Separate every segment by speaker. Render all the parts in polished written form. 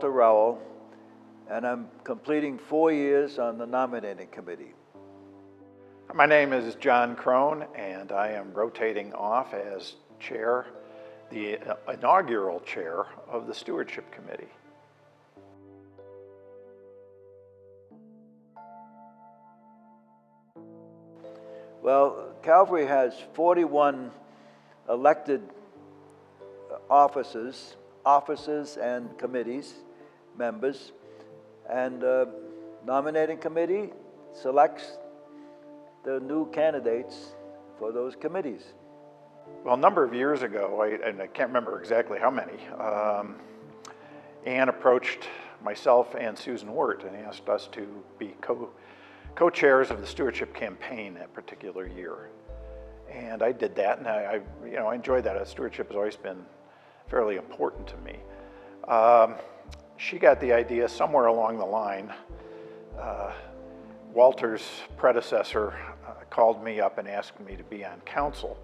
Speaker 1: Walter Rowell, and I'm completing 4 years on the Nominating Committee.
Speaker 2: My name is John Kron, and I am rotating off as chair, the inaugural chair of the Stewardship Committee.
Speaker 1: Well, Calvary has 41 elected officers and committees, members, and Nominating Committee selects the new candidates for those committees.
Speaker 2: Well, a number of years ago, and I can't remember exactly how many, Ann approached myself and Susan Wirt and asked us to be co-chairs of the stewardship campaign that particular year. And I did that, and I enjoyed that. Stewardship has always been fairly important to me. She got the idea somewhere along the line. Walter's predecessor called me up and asked me to be on council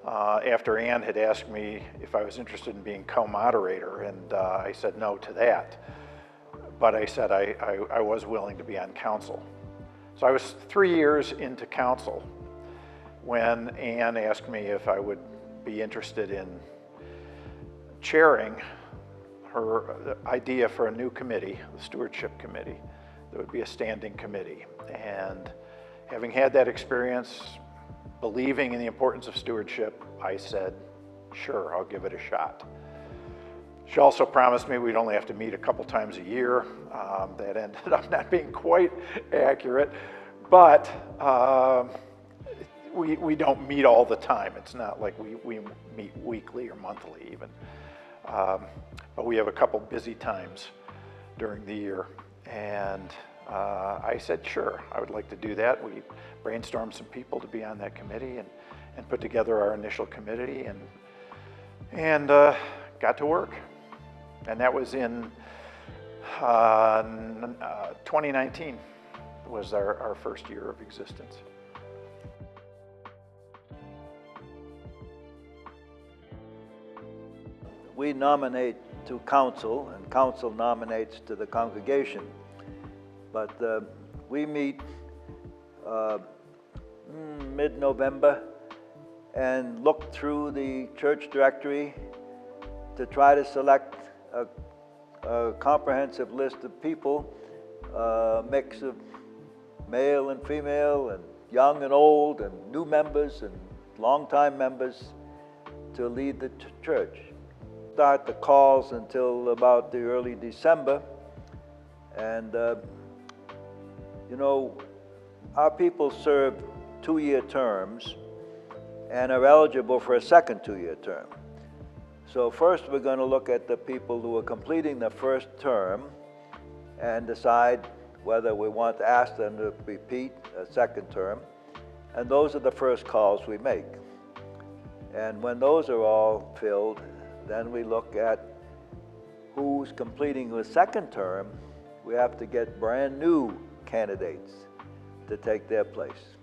Speaker 2: after Ann had asked me if I was interested in being co-moderator, and I said no to that. But I said I was willing to be on council. So I was 3 years into council when Ann asked me if I would be interested in chairing her idea for a new committee, the Stewardship Committee. There would be a standing committee. And having had that experience, believing in the importance of stewardship, I said, sure, I'll give it a shot. She also promised me we'd only have to meet a couple times a year. That ended up not being quite accurate, but we don't meet all the time. It's not like we meet weekly or monthly even. But we have a couple busy times during the year. And I said, sure, I would like to do that. We brainstormed some people to be on that committee and put together our initial committee and got to work. And that was in 2019 was our first year of existence.
Speaker 1: We nominate to council, and council nominates to the congregation. But we meet mid-November and look through the church directory to try to select a comprehensive list of people, a mix of male and female, and young and old, and new members and longtime members to lead the church. Start the calls until about the early December, and our people serve 2-year terms and are eligible for a second 2-year term. So first we're going to look at the people who are completing the first term and decide whether we want to ask them to repeat a second term, and those are the first calls we make. And when those are all filled, then we look at who's completing the second term. We have to get brand new candidates to take their place.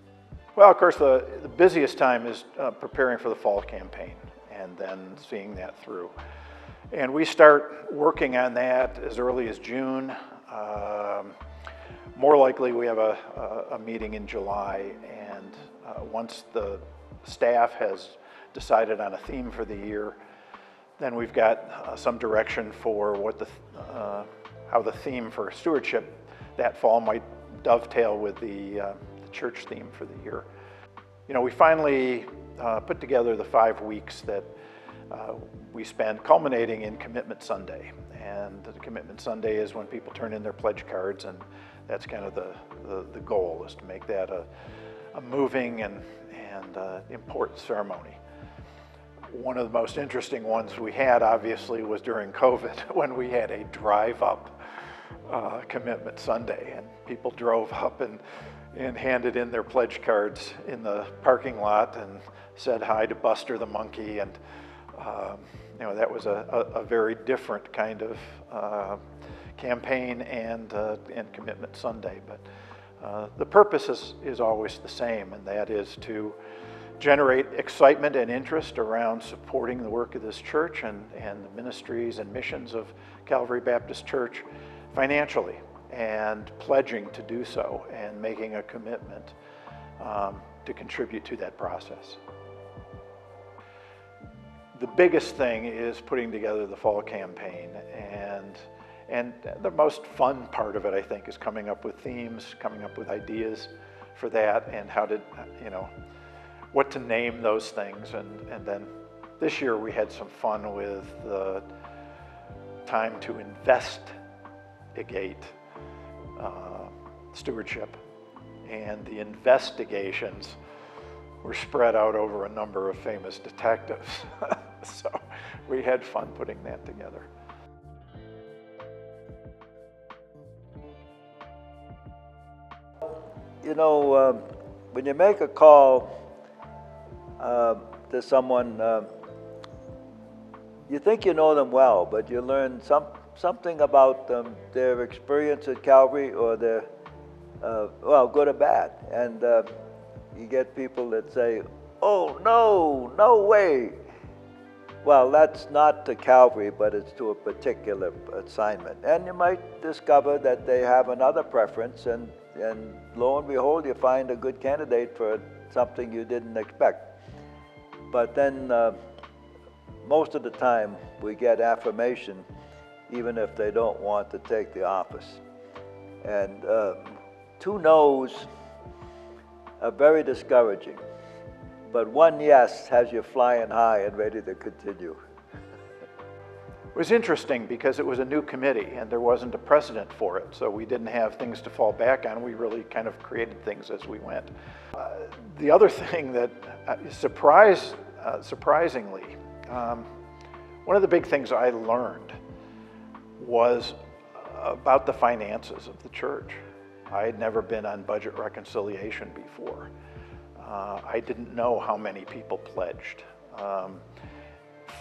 Speaker 2: Well, of course, the busiest time is preparing for the fall campaign and then seeing that through. And we start working on that as early as June. More likely, we have a meeting in July, and once the staff has decided on a theme for the year, then we've got some direction for what how the theme for stewardship that fall might dovetail with the church theme for the year. We finally put together the 5 weeks that we spend culminating in Commitment Sunday. And the Commitment Sunday is when people turn in their pledge cards, and that's kind of the goal, is to make that a moving and important ceremony. One of the most interesting ones we had, obviously, was during COVID, when we had a drive-up Commitment Sunday, and people drove up and handed in their pledge cards in the parking lot and said hi to Buster the monkey, and that was a very different kind of campaign and Commitment Sunday. But the purpose is always the same, and that is to generate excitement and interest around supporting the work of this church and the ministries and missions of Calvary Baptist Church financially, and pledging to do so and making a commitment to contribute to that process. The biggest thing is putting together the fall campaign, and the most fun part of it, I think, is coming up with themes, coming up with ideas for that, and how to, what to name those things. And then this year we had some fun with the time to investigate stewardship, and the investigations were spread out over a number of famous detectives. So we had fun putting that together.
Speaker 1: When you make a call to someone, you think you know them well, but you learn something about them, their experience at Calvary, or their, good or bad. And you get people that say, "Oh, no way." Well, that's not to Calvary, but it's to a particular assignment. And you might discover that they have another preference, and lo and behold, you find a good candidate for something you didn't expect. But then most of the time we get affirmation, even if they don't want to take the office. And 2 no's are very discouraging, but 1 yes has you flying high and ready to continue.
Speaker 2: It was interesting because it was a new committee and there wasn't a precedent for it, so we didn't have things to fall back on. We really kind of created things as we went. The other thing that surprisingly, one of the big things I learned was about the finances of the church. I had never been on budget reconciliation before. I didn't know how many people pledged.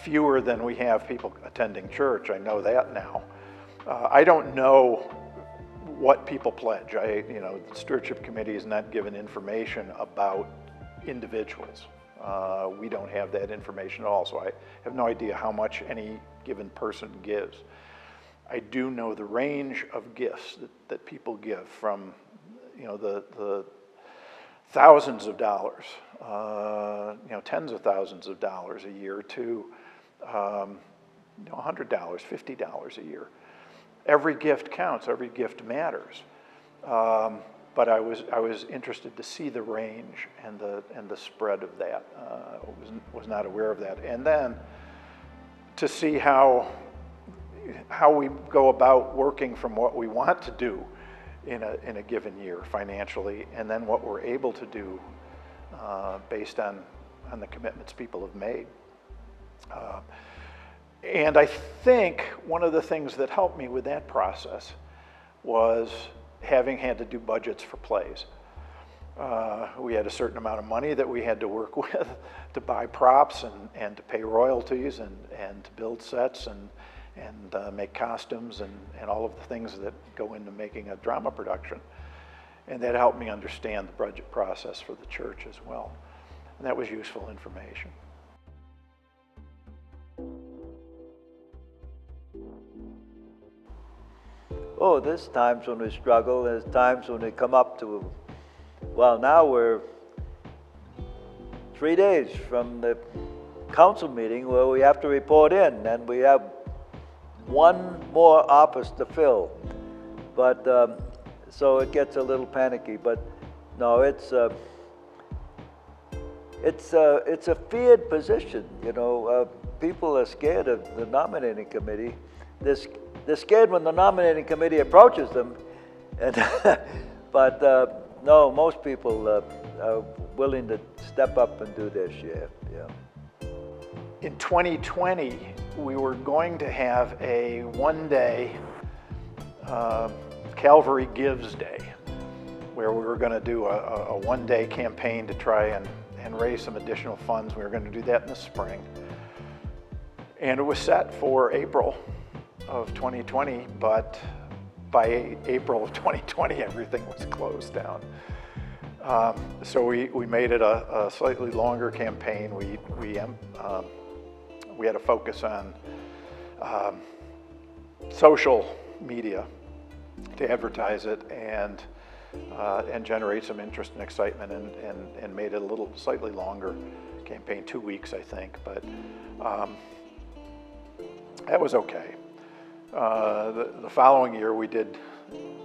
Speaker 2: Fewer than we have people attending church, I know that now. I don't know what people pledge. The Stewardship Committee is not given information about individuals. We don't have that information at all, so I have no idea how much any given person gives. I do know the range of gifts that people give, from the thousands of dollars, tens of thousands of dollars a year, to $100, $50 a year. Every gift counts. Every gift matters. But I was interested to see the range and the spread of that. Was not aware of that, and then to see how we go about working from what we want to do in a given year financially, and then what we're able to do based on the commitments people have made. And I think one of the things that helped me with that process was having had to do budgets for plays. We had a certain amount of money that we had to work with to buy props and to pay royalties and to build sets and make costumes and all of the things that go into making a drama production. And that helped me understand the budget process for the church as well. And that was useful information.
Speaker 1: Oh, there's times when we struggle. There's times when we come up to, now we're 3 days from the council meeting where we have to report in, and we have 1 more office to fill. But so it gets a little panicky. But no, it's a feared position. People are scared of the nominating committee. They're scared when the nominating committee approaches them, but no, most people are willing to step up and do their share. Yeah.
Speaker 2: In 2020, we were going to have a 1-day Calvary Gives Day, where we were going to do a 1-day campaign to try and raise some additional funds. We were going to do that in the spring. And it was set for April of 2020, but by April of 2020, everything was closed down. So we made it a slightly longer campaign. We had a focus on social media to advertise it and generate some interest and excitement, and made it a little slightly longer campaign, 2 weeks I think, but that was okay. The following year we did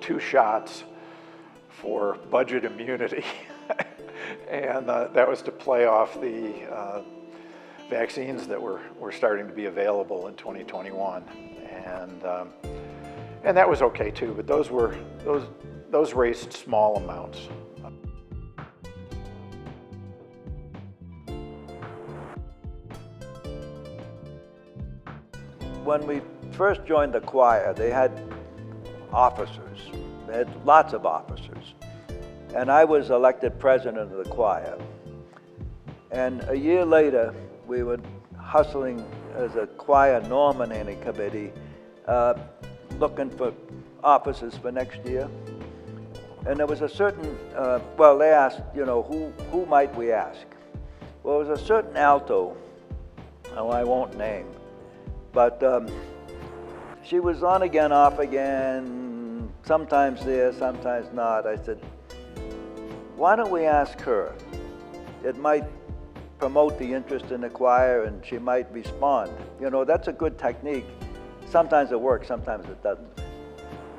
Speaker 2: 2 shots for budget immunity, and that was to play off the vaccines that were starting to be available in 2021, and that was okay too. But those raised small amounts.
Speaker 1: When we first joined the choir, they had officers. They had lots of officers. And I was elected president of the choir. And a year later, we were hustling as a choir nominating committee, looking for officers for next year. And there was a certain, they asked, who might we ask? Well, it was a certain alto, who I won't name, but she was on again, off again, sometimes there, sometimes not. I said, why don't we ask her? It might promote the interest in the choir and she might respond. That's a good technique. Sometimes it works, sometimes it doesn't.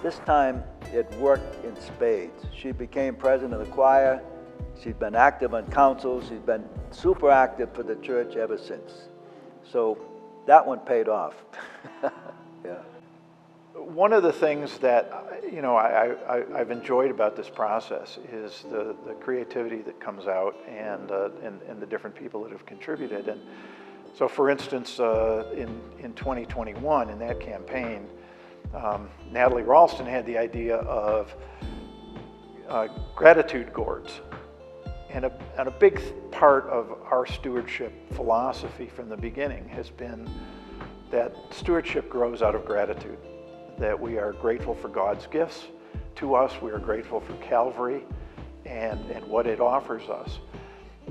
Speaker 1: This time it worked in spades. She became president of the choir. She's been active on council. She's been super active for the church ever since. So that one paid off. Yeah.
Speaker 2: One of the things that I've enjoyed about this process is the creativity that comes out and the different people that have contributed. And so, for instance, in 2021, in that campaign, Natalie Ralston had the idea of gratitude gourds. And a big part of our stewardship philosophy from the beginning has been that stewardship grows out of gratitude, that we are grateful for God's gifts to us, we are grateful for Calvary and what it offers us.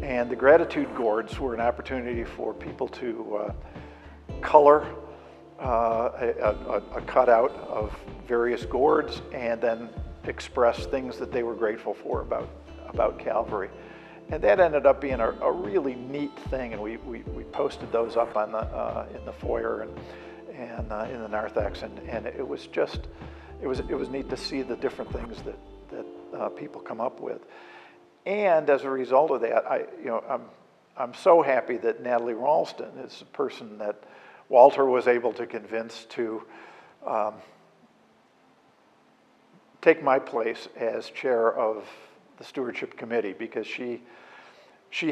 Speaker 2: And the gratitude gourds were an opportunity for people to color a cutout of various gourds and then express things that they were grateful for about Calvary. And that ended up being a really neat thing, and we posted those up on in the foyer and in the narthex, and it was neat to see the different things that people come up with. And as a result of that, I'm so happy that Natalie Ralston is a person that Walter was able to convince to take my place as chair of the Stewardship Committee, because she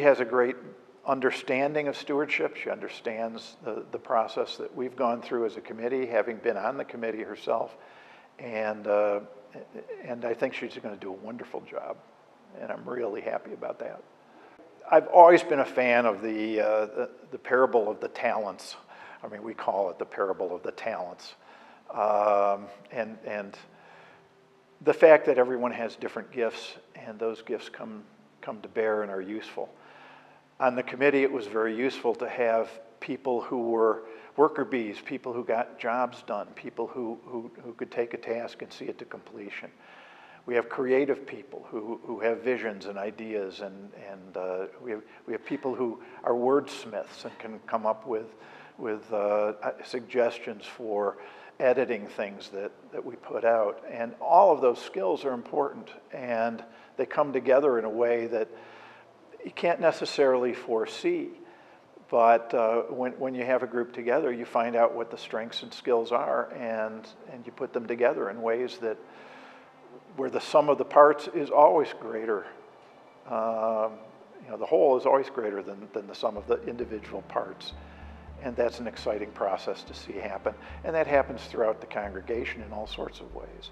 Speaker 2: has a great understanding of stewardship. She understands the process that we've gone through as a committee, having been on the committee herself, and I think she's going to do a wonderful job, and I'm really happy about that. I've always been a fan of the parable of the talents. I mean, we call it the parable of the talents, and the fact that everyone has different gifts, and those gifts come to bear and are useful. On the committee, it was very useful to have people who were worker bees, people who got jobs done, people who could take a task and see it to completion. We have creative people who have visions and ideas, and we have people who are wordsmiths and can come up with suggestions for editing things that we put out. And all of those skills are important, and they come together in a way that you can't necessarily foresee. But when you have a group together, you find out what the strengths and skills are, and you put them together in ways that where the sum of the parts is always greater. The whole is always greater than the sum of the individual parts. And that's an exciting process to see happen. And that happens throughout the congregation in all sorts of ways.